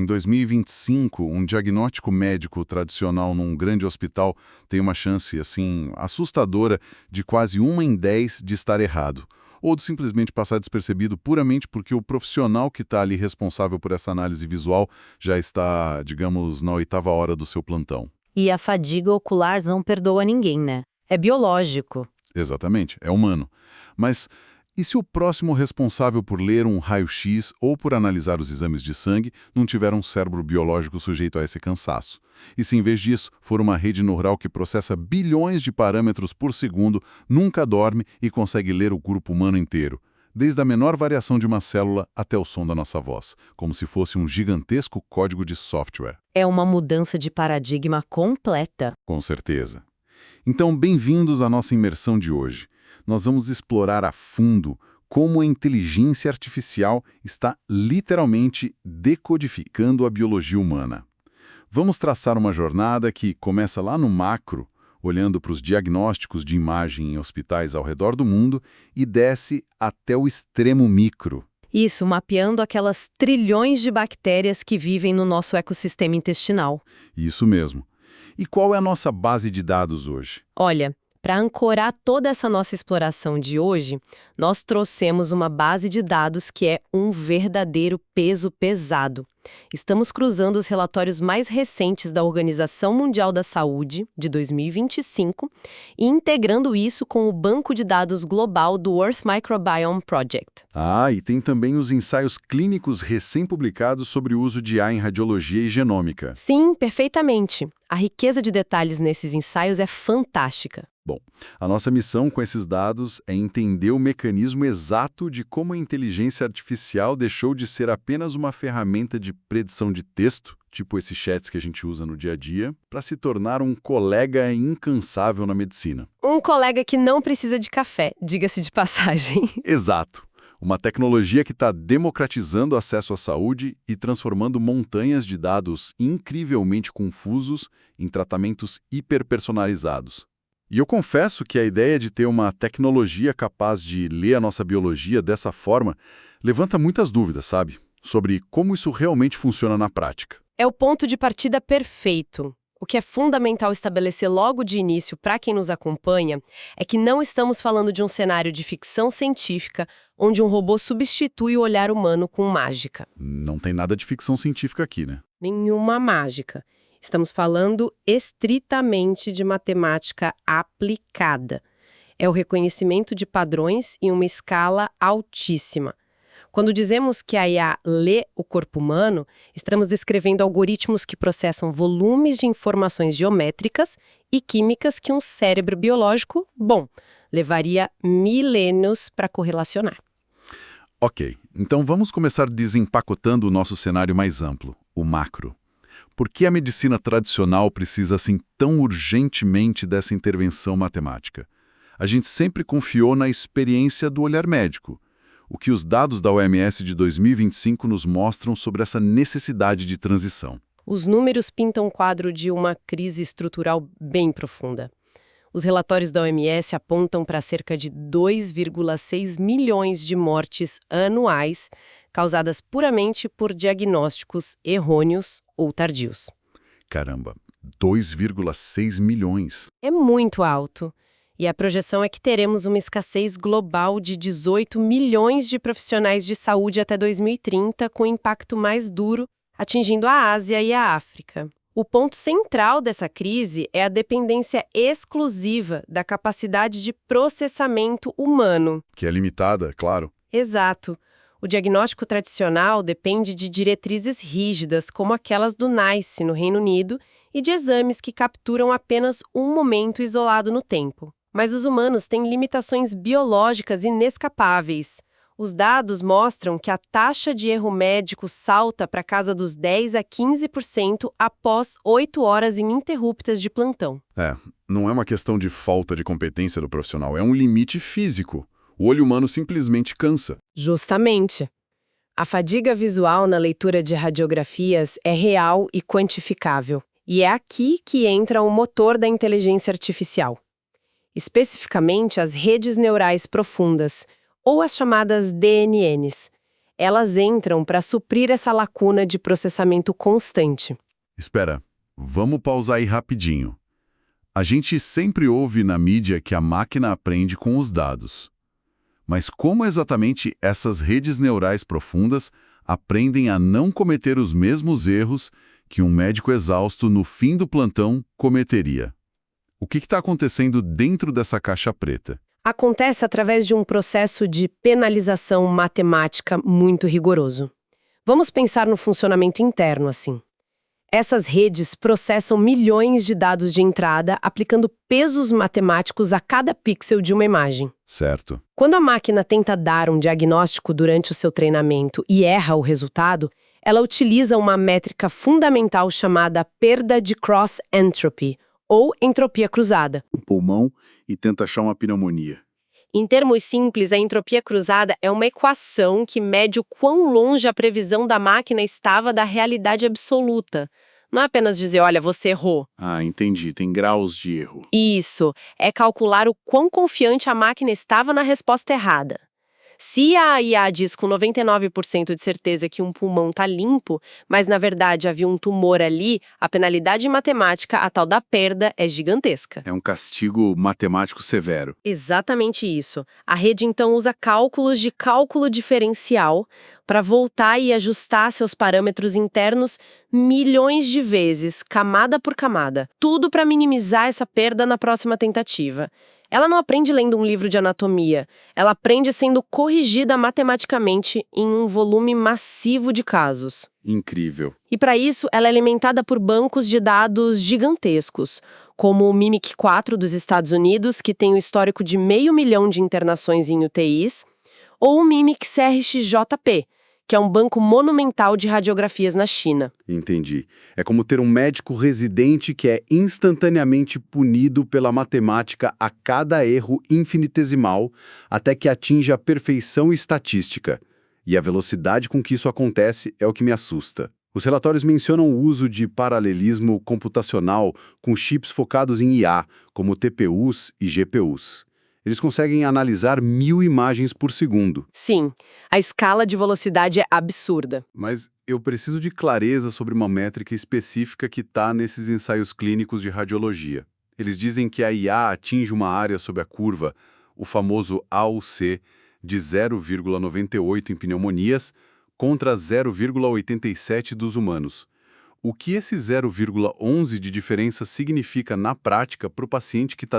em 2025, um diagnóstico médico tradicional num grande hospital tem uma chance, assim, assustadora de quase 1 em 10 de estar errado, ou de simplesmente passar despercebido puramente porque o profissional que está ali responsável por essa análise visual já está, digamos, na 8ª hora do seu plantão. E a fadiga ocular não perdoa ninguém, né? É biológico. Exatamente, é humano. Mas e se o próximo responsável por ler um raio-x ou por analisar os exames de sangue não tiver um cérebro biológico sujeito a esse cansaço? E se, em vez disso, for uma rede neural que processa bilhões de parâmetros por segundo, nunca dorme e consegue ler o corpo humano inteiro, desde a menor variação de uma célula até o som da nossa voz, como se fosse um gigantesco código de software? É uma mudança de paradigma completa. Com certeza. Então, bem-vindos à nossa imersão de hoje. Nós vamos explorar a fundo como a inteligência artificial está literalmente decodificando a biologia humana. Vamos traçar uma jornada que começa lá no macro, olhando para os diagnósticos de imagem em hospitais ao redor do mundo, e desce até o extremo micro. Isso, mapeando aquelas trilhões de bactérias que vivem no nosso ecossistema intestinal. Isso mesmo. E qual é a nossa base de dados hoje? Olha, para ancorar toda essa nossa exploração de hoje, nós trouxemos uma base de dados que é um verdadeiro peso pesado. Estamos cruzando os relatórios mais recentes da Organização Mundial da Saúde, de 2025, e integrando isso com o banco de dados global do Earth Microbiome Project. E tem também os ensaios clínicos recém-publicados sobre o uso de IA em radiologia e genômica. Sim, perfeitamente. A riqueza de detalhes nesses ensaios é fantástica. Bom, a nossa missão com esses dados é entender o mecanismo exato de como a inteligência artificial deixou de ser apenas uma ferramenta de predição de texto, tipo esses chats que a gente usa no dia a dia, para se tornar um colega incansável na medicina. Um colega que não precisa de café, diga-se de passagem. Exato. Uma tecnologia que está democratizando o acesso à saúde e transformando montanhas de dados incrivelmente confusos em tratamentos hiperpersonalizados. E eu confesso que a ideia de ter uma tecnologia capaz de ler a nossa biologia dessa forma levanta muitas dúvidas, sabe? Sobre como isso realmente funciona na prática. É o ponto de partida perfeito. O que é fundamental estabelecer logo de início para quem nos acompanha é que não estamos falando de um cenário de ficção científica onde um robô substitui o olhar humano com mágica. Não tem nada de ficção científica aqui, né? Nenhuma mágica. Estamos falando estritamente de matemática aplicada. É o reconhecimento de padrões em uma escala altíssima. Quando dizemos que a IA lê o corpo humano, estamos descrevendo algoritmos que processam volumes de informações geométricas e químicas que um cérebro biológico, levaria milênios para correlacionar. Ok, então vamos começar desempacotando o nosso cenário mais amplo, o macro. Por que a medicina tradicional precisa assim tão urgentemente dessa intervenção matemática? A gente sempre confiou na experiência do olhar médico. O que os dados da OMS de 2025 nos mostram sobre essa necessidade de transição? Os números pintam um quadro de uma crise estrutural bem profunda. Os relatórios da OMS apontam para cerca de 2,6 milhões de mortes anuais causadas puramente por diagnósticos errôneos ou tardios. Caramba, 2,6 milhões. É muito alto. E a projeção é que teremos uma escassez global de 18 milhões de profissionais de saúde até 2030, com impacto mais duro, atingindo a Ásia e a África. O ponto central dessa crise é a dependência exclusiva da capacidade de processamento humano. Que é limitada, claro. Exato. O diagnóstico tradicional depende de diretrizes rígidas, como aquelas do NICE, no Reino Unido, e de exames que capturam apenas um momento isolado no tempo. Mas os humanos têm limitações biológicas inescapáveis. Os dados mostram que a taxa de erro médico salta para casa dos 10 a 15% após 8 horas ininterruptas de plantão. Não é uma questão de falta de competência do profissional, é um limite físico. O olho humano simplesmente cansa. Justamente. A fadiga visual na leitura de radiografias é real e quantificável. E é aqui que entra o motor da inteligência artificial. Especificamente as redes neurais profundas, ou as chamadas DNNs. Elas entram para suprir essa lacuna de processamento constante. Espera, vamos pausar aí rapidinho. A gente sempre ouve na mídia que a máquina aprende com os dados. Mas como exatamente essas redes neurais profundas aprendem a não cometer os mesmos erros que um médico exausto no fim do plantão cometeria? O que está acontecendo dentro dessa caixa preta? Acontece através de um processo de penalização matemática muito rigoroso. Vamos pensar no funcionamento interno assim. Essas redes processam milhões de dados de entrada, aplicando pesos matemáticos a cada pixel de uma imagem. Certo. Quando a máquina tenta dar um diagnóstico durante o seu treinamento e erra o resultado, ela utiliza uma métrica fundamental chamada perda de cross-entropy, ou entropia cruzada. O pulmão e tenta achar uma pneumonia. Em termos simples, a entropia cruzada é uma equação que mede o quão longe a previsão da máquina estava da realidade absoluta. Não é apenas dizer, olha, você errou. Ah, entendi. Tem graus de erro. Isso, é calcular o quão confiante a máquina estava na resposta errada. Se a IA diz com 99% de certeza que um pulmão está limpo, mas na verdade havia um tumor ali, a penalidade matemática, a tal da perda, é gigantesca. É um castigo matemático severo. Exatamente isso. A rede então usa cálculos de cálculo diferencial para voltar e ajustar seus parâmetros internos milhões de vezes, camada por camada. Tudo para minimizar essa perda na próxima tentativa. Ela não aprende lendo um livro de anatomia, ela aprende sendo corrigida matematicamente em um volume massivo de casos. Incrível. E para isso, ela é alimentada por bancos de dados gigantescos, como o Mimic 4 dos Estados Unidos, que tem um histórico de 500 mil de internações em UTIs, ou o Mimic CRX-JP, que é um banco monumental de radiografias na China. Entendi. É como ter um médico residente que é instantaneamente punido pela matemática a cada erro infinitesimal até que atinja a perfeição estatística. E a velocidade com que isso acontece é o que me assusta. Os relatórios mencionam o uso de paralelismo computacional com chips focados em IA, como TPUs e GPUs. Eles conseguem analisar 1000 imagens por segundo. Sim, a escala de velocidade é absurda. Mas eu preciso de clareza sobre uma métrica específica que está nesses ensaios clínicos de radiologia. Eles dizem que a IA atinge uma área sob a curva, o famoso AUC, de 0,98 em pneumonias contra 0,87 dos humanos. O que esse 0,11 de diferença significa na prática para o paciente que está